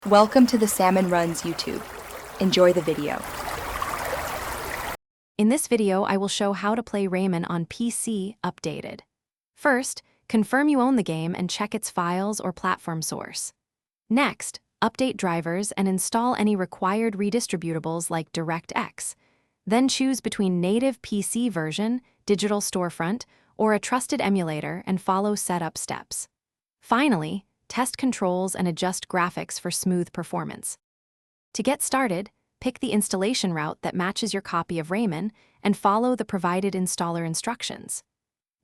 Welcome to the Salmon Runs YouTube. Enjoy the video. In this video, I will show how to play Rayman on PC updated. First, confirm you own the game and check its files or platform source. Next, update drivers and install any required redistributables like DirectX. Then choose between native PC version, digital storefront, or a trusted emulator and follow setup steps. Finally, test controls and adjust graphics for smooth performance. To get started, pick the installation route that matches your copy of Rayman and follow the provided installer instructions.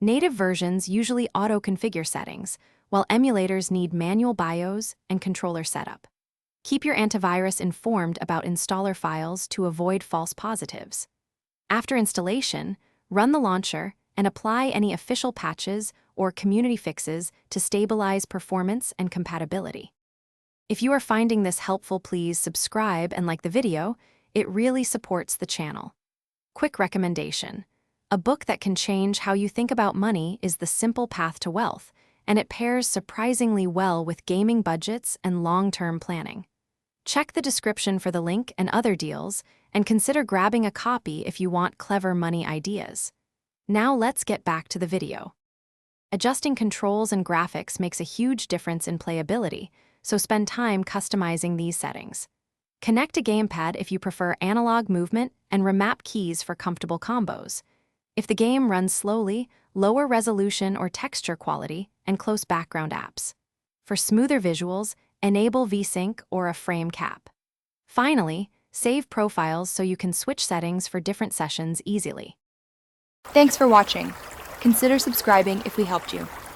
Native versions usually auto-configure settings, while emulators need manual BIOS and controller setup. Keep your antivirus informed about installer files to avoid false positives. After installation, run the launcher and apply any official patches or community fixes to stabilize performance and compatibility. If you are finding this helpful, please subscribe and like the video. It really supports the channel. Quick recommendation. A book that can change how you think about money is The Simple Path to Wealth, and it pairs surprisingly well with gaming budgets and long-term planning. Check the description for the link and other deals, and consider grabbing a copy if you want clever money ideas. Now let's get back to the video. Adjusting controls and graphics makes a huge difference in playability, so spend time customizing these settings. Connect a gamepad if you prefer analog movement and remap keys for comfortable combos. If the game runs slowly, lower resolution or texture quality and close background apps. For smoother visuals, enable VSync or a frame cap. Finally, save profiles so you can switch settings for different sessions easily. Thanks for watching. Consider subscribing if we helped you.